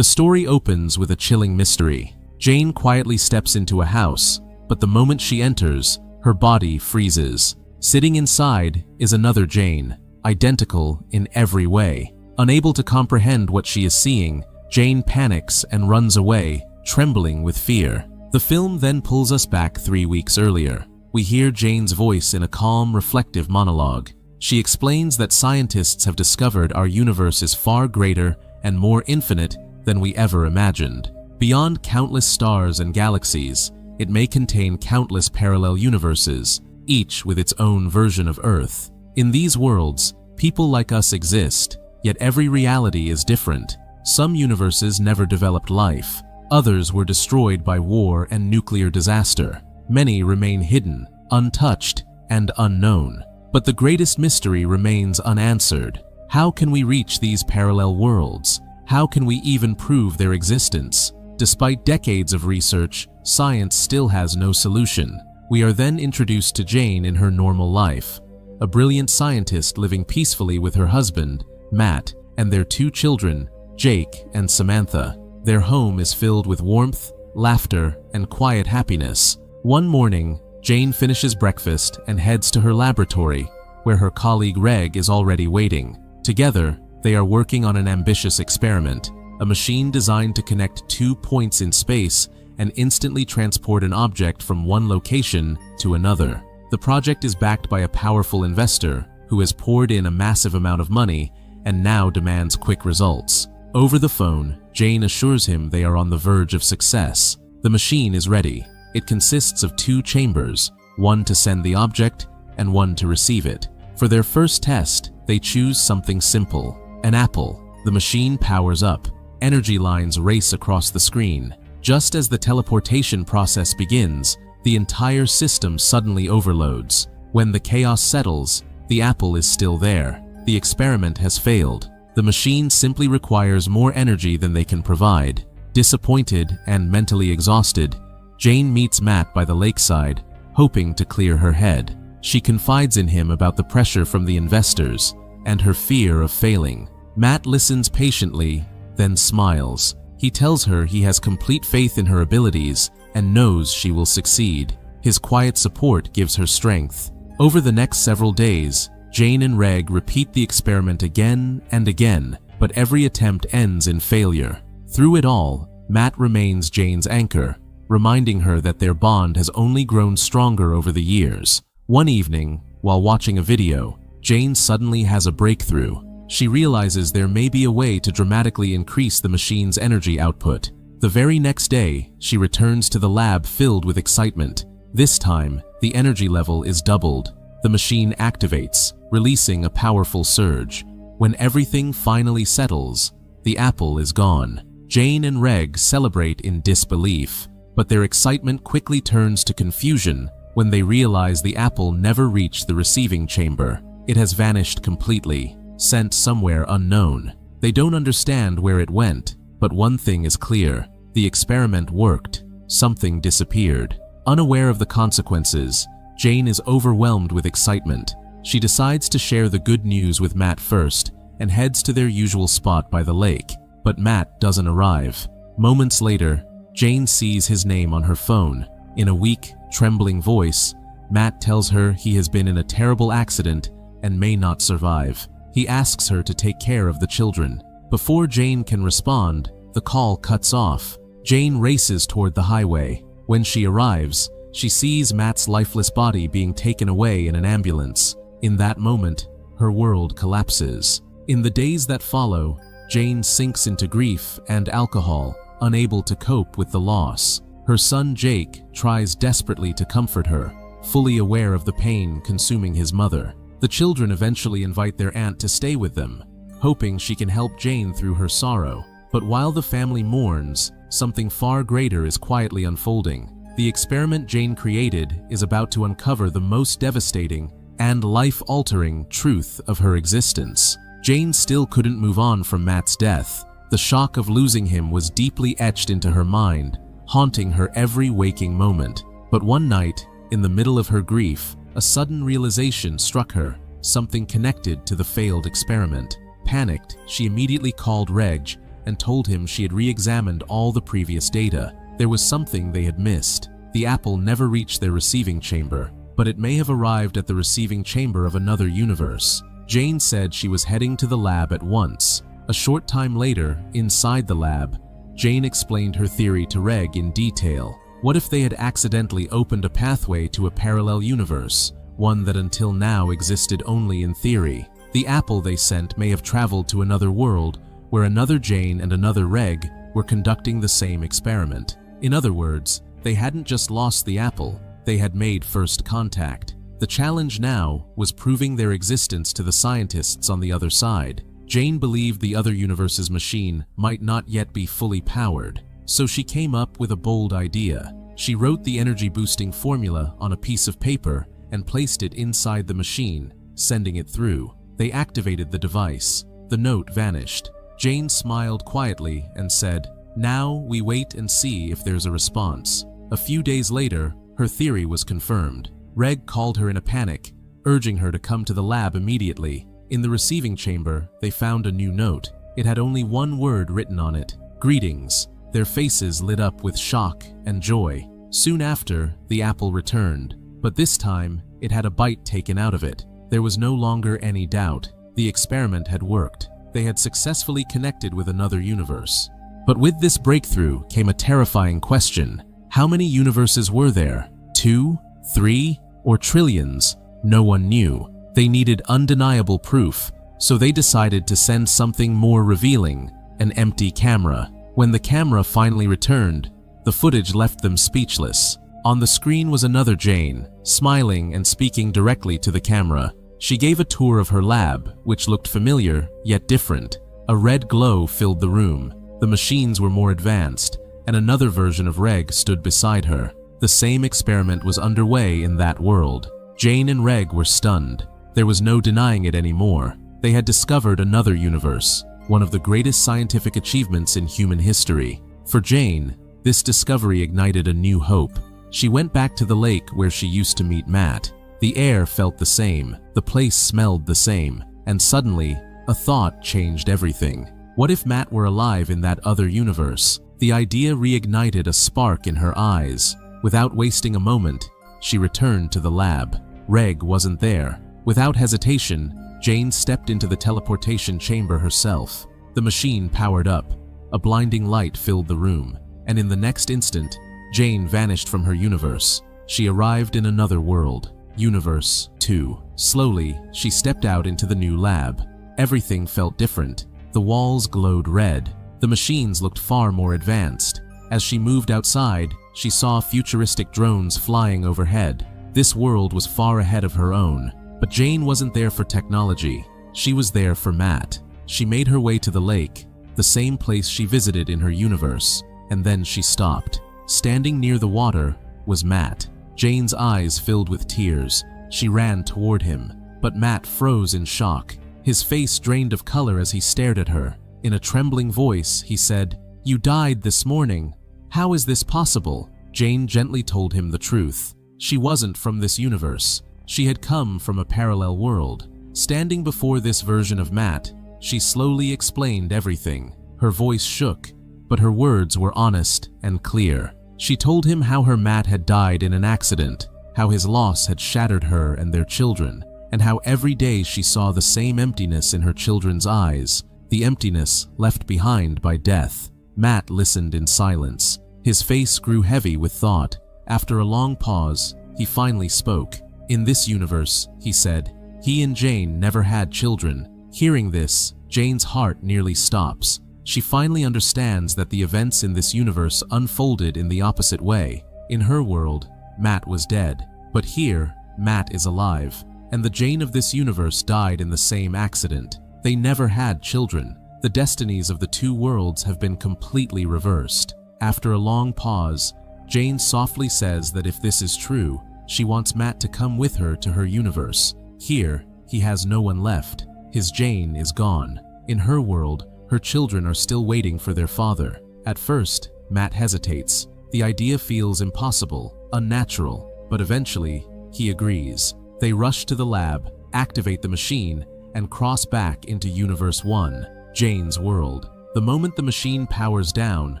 The story opens with a chilling mystery. Jane quietly steps into a house, but the moment she enters, her body freezes. Sitting inside is another Jane, identical in every way. Unable to comprehend what she is seeing, Jane panics and runs away, trembling with fear. The film then pulls us back 3 weeks earlier. We hear Jane's voice in a calm, reflective monologue. She explains that scientists have discovered our universe is far greater and more infinite than we ever imagined. Beyond countless stars and galaxies, it may contain countless parallel universes, each with its own version of Earth. In these worlds, people like us exist, yet every reality is different. Some universes never developed life. Others were destroyed by war and nuclear disaster. Many remain hidden, untouched, and unknown. But the greatest mystery remains unanswered. How can we reach these parallel worlds? How can we even prove their existence? Despite decades of research, science still has no solution. We are then introduced to Jane in her normal life, a brilliant scientist living peacefully with her husband, Matt, and their 2 children, Jake and Samantha. Their home is filled with warmth, laughter, and quiet happiness. One morning, Jane finishes breakfast and heads to her laboratory, where her colleague Reg is already waiting. Together, they are working on an ambitious experiment, a machine designed to connect 2 points in space and instantly transport an object from one location to another. The project is backed by a powerful investor who has poured in a massive amount of money and now demands quick results. Over the phone, Jane assures him they are on the verge of success. The machine is ready. It consists of 2 chambers, one to send the object and one to receive it. For their first test, they choose something simple, an apple. The machine powers up. Energy lines race across the screen. Just as the teleportation process begins, the entire system suddenly overloads. When the chaos settles, the apple is still there. The experiment has failed. The machine simply requires more energy than they can provide. Disappointed and mentally exhausted, Jane meets Matt by the lakeside, hoping to clear her head. She confides in him about the pressure from the investors and her fear of failing. Matt listens patiently, then smiles. He tells her he has complete faith in her abilities and knows she will succeed. His quiet support gives her strength. Over the next several days, Jane and Reg repeat the experiment again and again, but every attempt ends in failure. Through it all, Matt remains Jane's anchor, reminding her that their bond has only grown stronger over the years. One evening, while watching a video, Jane suddenly has a breakthrough. She realizes there may be a way to dramatically increase the machine's energy output. The very next day, she returns to the lab filled with excitement. This time, the energy level is doubled. The machine activates, releasing a powerful surge. When everything finally settles, the apple is gone. Jane and Reg celebrate in disbelief, but their excitement quickly turns to confusion when they realize the apple never reached the receiving chamber. It has vanished completely, sent somewhere unknown. They don't understand where it went, but one thing is clear: the experiment worked. Something disappeared. Unaware of the consequences, Jane is overwhelmed with excitement. She decides to share the good news with Matt first and heads to their usual spot by the lake. But Matt doesn't arrive. Moments later, Jane sees his name on her phone. In a weak, trembling voice, Matt tells her he has been in a terrible accident and may not survive. He asks her to take care of the children. Before Jane can respond, the call cuts off. Jane races toward the highway. When she arrives, she sees Matt's lifeless body being taken away in an ambulance. In that moment, her world collapses. In the days that follow, Jane sinks into grief and alcohol, unable to cope with the loss. Her son Jake tries desperately to comfort her, fully aware of the pain consuming his mother. The children eventually invite their aunt to stay with them, hoping she can help Jane through her sorrow. But while the family mourns, something far greater is quietly unfolding. The experiment Jane created is about to uncover the most devastating and life-altering truth of her existence. Jane still couldn't move on from Matt's death. The shock of losing him was deeply etched into her mind, haunting her every waking moment. But one night, in the middle of her grief, a sudden realization struck her, something connected to the failed experiment. Panicked, she immediately called Reg and told him she had re-examined all the previous data. There was something they had missed. The apple never reached their receiving chamber, but it may have arrived at the receiving chamber of another universe. Jane said she was heading to the lab at once. A short time later, inside the lab, Jane explained her theory to Reg in detail. What if they had accidentally opened a pathway to a parallel universe, one that until now existed only in theory? The apple they sent may have traveled to another world where another Jane and another Reg were conducting the same experiment. In other words, they hadn't just lost the apple, they had made first contact. The challenge now was proving their existence to the scientists on the other side. Jane believed the other universe's machine might not yet be fully powered, so she came up with a bold idea. She wrote the energy-boosting formula on a piece of paper and placed it inside the machine, sending it through. They activated the device. The note vanished. Jane smiled quietly and said, "Now we wait and see if there's a response." A few days later, her theory was confirmed. Reg called her in a panic, urging her to come to the lab immediately. In the receiving chamber, they found a new note. It had only one word written on it: "Greetings." Their faces lit up with shock and joy. Soon after, the apple returned, but this time, it had a bite taken out of it. There was no longer any doubt. The experiment had worked. They had successfully connected with another universe. But with this breakthrough came a terrifying question. How many universes were there? 2, 3, or trillions? No one knew. They needed undeniable proof, so they decided to send something more revealing: an empty camera. When the camera finally returned, the footage left them speechless. On the screen was another Jane, smiling and speaking directly to the camera. She gave a tour of her lab, which looked familiar, yet different. A red glow filled the room. The machines were more advanced, and another version of Reg stood beside her. The same experiment was underway in that world. Jane and Reg were stunned. There was no denying it anymore. They had discovered another universe, one of the greatest scientific achievements in human history. For Jane, this discovery ignited a new hope. She went back to the lake where she used to meet Matt. The air felt the same, the place smelled the same, and suddenly, a thought changed everything. What if Matt were alive in that other universe? The idea reignited a spark in her eyes. Without wasting a moment, she returned to the lab. Reg wasn't there. Without hesitation, Jane stepped into the teleportation chamber herself. The machine powered up. A blinding light filled the room, and in the next instant, Jane vanished from her universe. She arrived in another world. Universe 2. Slowly, she stepped out into the new lab. Everything felt different. The walls glowed red. The machines looked far more advanced. As she moved outside, she saw futuristic drones flying overhead. This world was far ahead of her own. But Jane wasn't there for technology. She was there for Matt. She made her way to the lake, the same place she visited in her universe, and then she stopped. Standing near the water was Matt. Jane's eyes filled with tears. She ran toward him, but Matt froze in shock. His face drained of color as he stared at her. In a trembling voice, he said, "You died this morning. How is this possible?" Jane gently told him the truth. She wasn't from this universe. She had come from a parallel world. Standing before this version of Matt, she slowly explained everything. Her voice shook, but her words were honest and clear. She told him how her Matt had died in an accident, how his loss had shattered her and their children, and how every day she saw the same emptiness in her children's eyes, the emptiness left behind by death. Matt listened in silence. His face grew heavy with thought. After a long pause, he finally spoke. "In this universe," he said, "he and Jane never had children." Hearing this, Jane's heart nearly stops. She finally understands that the events in this universe unfolded in the opposite way. In her world, Matt was dead, but here, Matt is alive, and the Jane of this universe died in the same accident. They never had children. The destinies of the two worlds have been completely reversed. After a long pause, Jane softly says that if this is true, she wants Matt to come with her to her universe. Here, he has no one left. His Jane is gone. In her world, her children are still waiting for their father. At first, Matt hesitates. The idea feels impossible, unnatural, but eventually, he agrees. They rush to the lab, activate the machine, and cross back into Universe 1, Jane's world. The moment the machine powers down,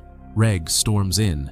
Reg storms in,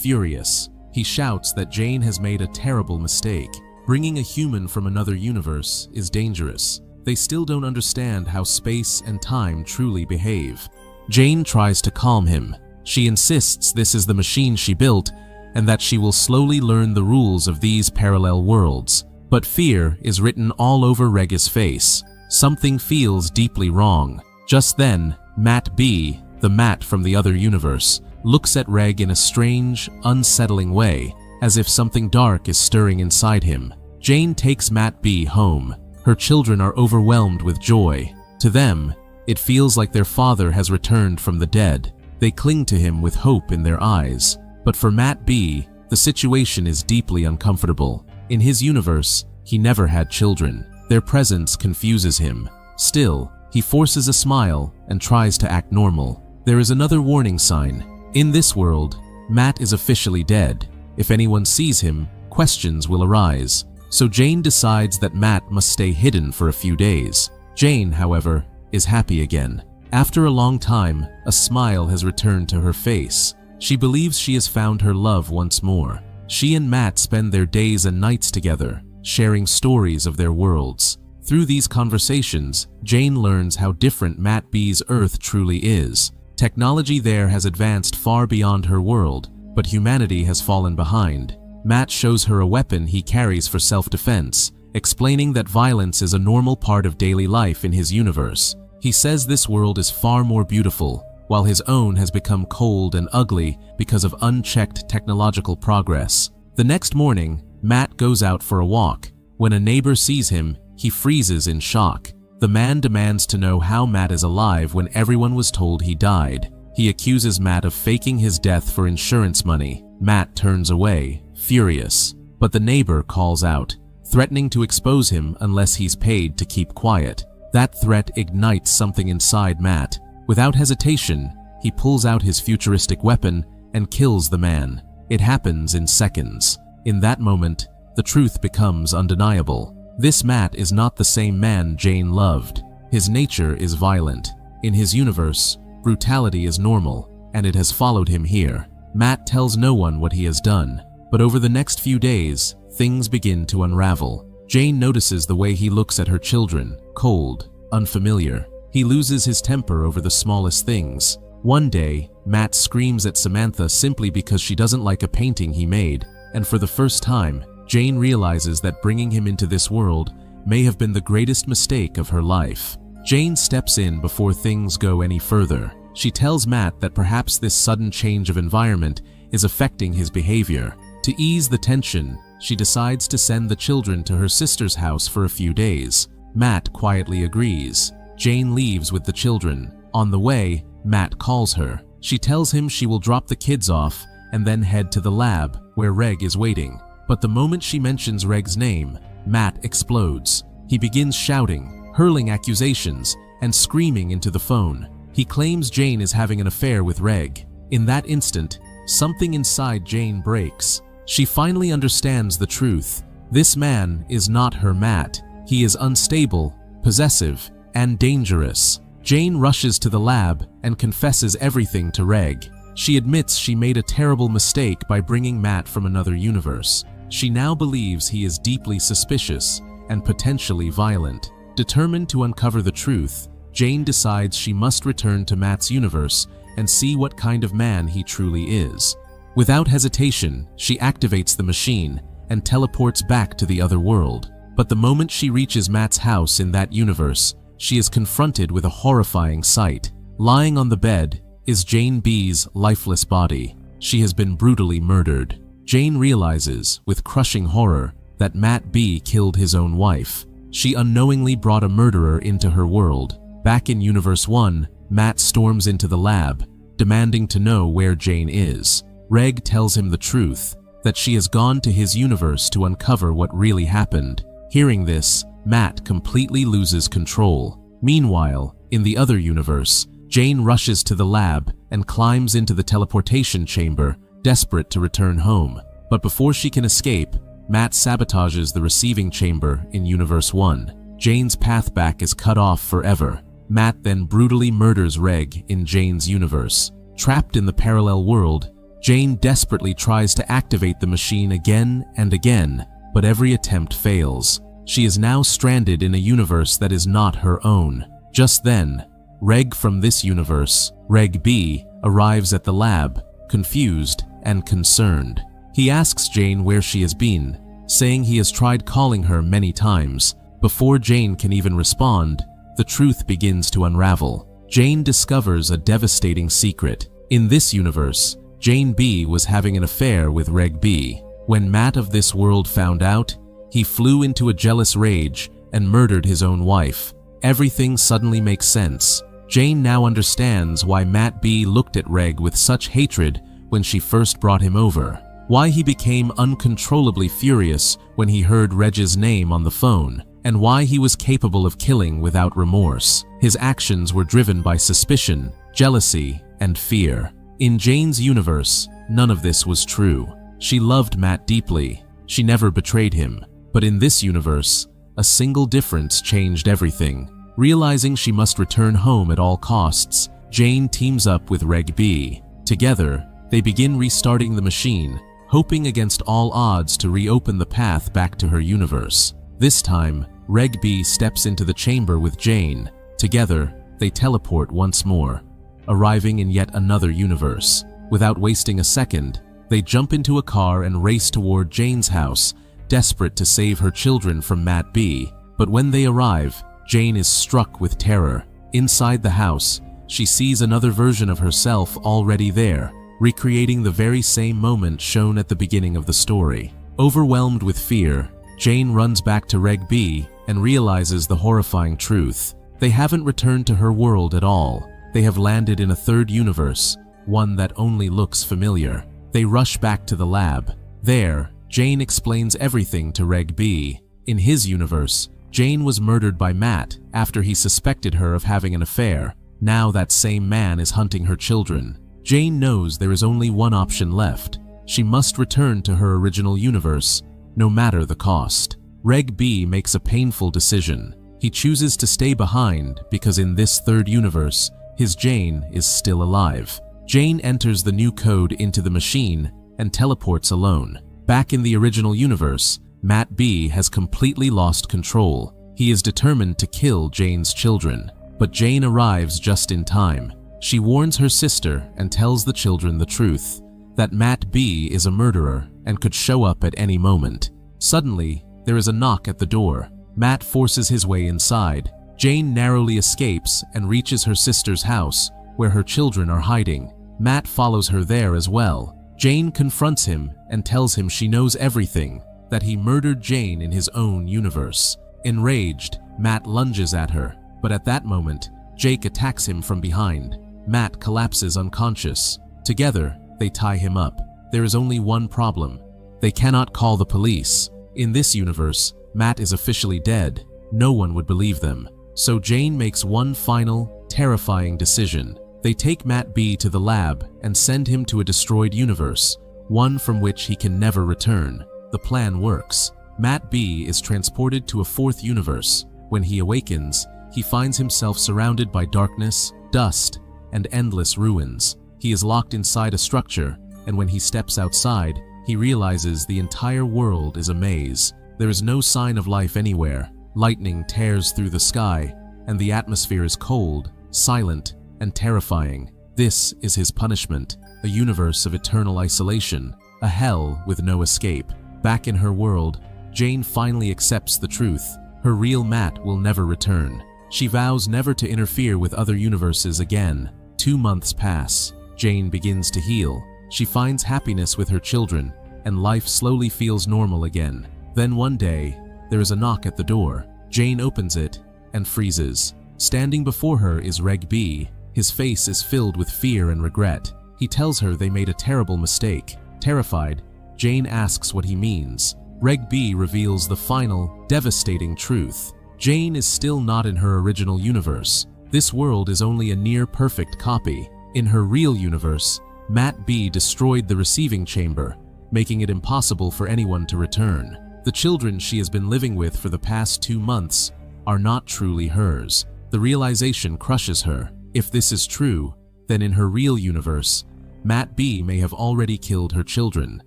furious. He shouts that Jane has made a terrible mistake. Bringing a human from another universe is dangerous. They still don't understand how space and time truly behave. Jane tries to calm him. She insists this is the machine she built and that she will slowly learn the rules of these parallel worlds. But fear is written all over Reg's face. Something feels deeply wrong. Just then, Matt B, the Matt from the other universe, looks at Reg in a strange, unsettling way, as if something dark is stirring inside him. Jane takes Matt B home. Her children are overwhelmed with joy. To them, it feels like their father has returned from the dead. They cling to him with hope in their eyes. But for Matt B, the situation is deeply uncomfortable. In his universe, he never had children. Their presence confuses him. Still, he forces a smile and tries to act normal. There is another warning sign. In this world, Matt is officially dead. If anyone sees him, questions will arise. So Jane decides that Matt must stay hidden for a few days. Jane, however, is happy again. After a long time, a smile has returned to her face. She believes she has found her love once more. She and Matt spend their days and nights together, sharing stories of their worlds. Through these conversations, Jane learns how different Matt B's Earth truly is. Technology there has advanced far beyond her world, but humanity has fallen behind. Matt shows her a weapon he carries for self-defense, explaining that violence is a normal part of daily life in his universe. He says this world is far more beautiful, while his own has become cold and ugly because of unchecked technological progress. The next morning, Matt goes out for a walk. When a neighbor sees him, he freezes in shock. The man demands to know how Matt is alive when everyone was told he died. He accuses Matt of faking his death for insurance money. Matt turns away, furious, but the neighbor calls out, threatening to expose him unless he's paid to keep quiet. That threat ignites something inside Matt. Without hesitation, he pulls out his futuristic weapon and kills the man. It happens in seconds. In that moment, the truth becomes undeniable. This Matt is not the same man Jane loved. His nature is violent. In his universe, brutality is normal, and it has followed him here. Matt tells no one what he has done, but over the next few days, things begin to unravel. Jane notices the way he looks at her children, cold, unfamiliar. He loses his temper over the smallest things. One day, Matt screams at Samantha simply because she doesn't like a painting he made, and for the first time, Jane realizes that bringing him into this world may have been the greatest mistake of her life. Jane steps in before things go any further. She tells Matt that perhaps this sudden change of environment is affecting his behavior. To ease the tension, she decides to send the children to her sister's house for a few days. Matt quietly agrees. Jane leaves with the children. On the way, Matt calls her. She tells him she will drop the kids off and then head to the lab, where Reg is waiting. But the moment she mentions Reg's name, Matt explodes. He begins shouting, hurling accusations, and screaming into the phone. He claims Jane is having an affair with Reg. In that instant, something inside Jane breaks. She finally understands the truth. This man is not her Matt. He is unstable, possessive, and dangerous. Jane rushes to the lab and confesses everything to Reg. She admits she made a terrible mistake by bringing Matt from another universe. She now believes he is deeply suspicious and potentially violent. Determined to uncover the truth, Jane decides she must return to Matt's universe and see what kind of man he truly is. Without hesitation, she activates the machine and teleports back to the other world. But the moment she reaches Matt's house in that universe, she is confronted with a horrifying sight. Lying on the bed is Jane B's lifeless body. She has been brutally murdered. Jane realizes, with crushing horror, that Matt B killed his own wife. She unknowingly brought a murderer into her world. Back in Universe 1, Matt storms into the lab, demanding to know where Jane is. Reg tells him the truth, that she has gone to his universe to uncover what really happened. Hearing this, Matt completely loses control. Meanwhile, in the other universe, Jane rushes to the lab and climbs into the teleportation chamber, desperate to return home. But before she can escape, Matt sabotages the receiving chamber in Universe 1. Jane's path back is cut off forever. Matt then brutally murders Reg in Jane's universe. Trapped in the parallel world, Jane desperately tries to activate the machine again and again, but every attempt fails. She is now stranded in a universe that is not her own. Just then, Reg from this universe, Reg B, arrives at the lab, confused and concerned. He asks Jane where she has been, saying he has tried calling her many times. Before Jane can even respond, the truth begins to unravel. Jane discovers a devastating secret. In this universe, Jane B was having an affair with Reg B. When Matt of this world found out, he flew into a jealous rage and murdered his own wife. Everything suddenly makes sense. Jane now understands why Matt B looked at Reg with such hatred when she first brought him over, why he became uncontrollably furious when he heard Reg's name on the phone, and why he was capable of killing without remorse. His actions were driven by suspicion, jealousy, and fear. In Jane's universe, none of this was true. She loved Matt deeply. She never betrayed him. But in this universe, a single difference changed everything. Realizing she must return home at all costs, Jane teams up with Reg B. Together, they begin restarting the machine, hoping against all odds to reopen the path back to her universe. This time, Reg B steps into the chamber with Jane. Together, they teleport once more, arriving in yet another universe. Without wasting a second, they jump into a car and race toward Jane's house, desperate to save her children from Matt B. But when they arrive, Jane is struck with terror. Inside the house, she sees another version of herself already there, recreating the very same moment shown at the beginning of the story. Overwhelmed with fear, Jane runs back to Reg B and realizes the horrifying truth. They haven't returned to her world at all. They have landed in a third universe, one that only looks familiar. They rush back to the lab. There, Jane explains everything to Reg B. In his universe, Jane was murdered by Matt after he suspected her of having an affair. Now that same man is hunting her children. Jane knows there is only one option left. She must return to her original universe, no matter the cost. Reg B makes a painful decision. He chooses to stay behind because in this third universe, his Jane is still alive. Jane enters the new code into the machine and teleports alone. Back in the original universe, Matt B has completely lost control. He is determined to kill Jane's children, but Jane arrives just in time. She warns her sister and tells the children the truth, that Matt B is a murderer and could show up at any moment. Suddenly, there is a knock at the door. Matt forces his way inside. Jane narrowly escapes and reaches her sister's house, where her children are hiding. Matt follows her there as well. Jane confronts him and tells him she knows everything, that he murdered Jane in his own universe. Enraged, Matt lunges at her, but at that moment, Jake attacks him from behind. Matt collapses unconscious. Together, they tie him up. There is only one problem. They cannot call the police. In this universe, Matt is officially dead. No one would believe them. So Jane makes one final, terrifying decision. They take Matt B to the lab and send him to a destroyed universe, one from which he can never return. The plan works. Matt B is transported to a fourth universe. When he awakens, he finds himself surrounded by darkness, dust, and endless ruins. He is locked inside a structure, and when he steps outside, he realizes the entire world is a maze. There is no sign of life anywhere. Lightning tears through the sky, and the atmosphere is cold, silent, and terrifying. This is his punishment, a universe of eternal isolation, a hell with no escape. Back in her world, Jane finally accepts the truth. Her real Matt will never return. She vows never to interfere with other universes again. 2 months pass. Jane begins to heal. She finds happiness with her children, and life slowly feels normal again. Then one day, there is a knock at the door. Jane opens it and freezes. Standing before her is Reg B. His face is filled with fear and regret. He tells her they made a terrible mistake. Terrified, Jane asks what he means. Reg B reveals the final, devastating truth. Jane is still not in her original universe. This world is only a near-perfect copy. In her real universe, Matt B destroyed the receiving chamber, making it impossible for anyone to return. The children she has been living with for the past 2 months are not truly hers. The realization crushes her. If this is true, then in her real universe, Matt B may have already killed her children.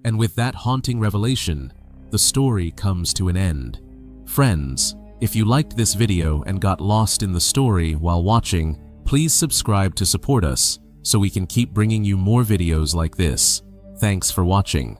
And with that haunting revelation, the story comes to an end. Friends, if you liked this video and got lost in the story while watching, please subscribe to support us so we can keep bringing you more videos like this. Thanks for watching.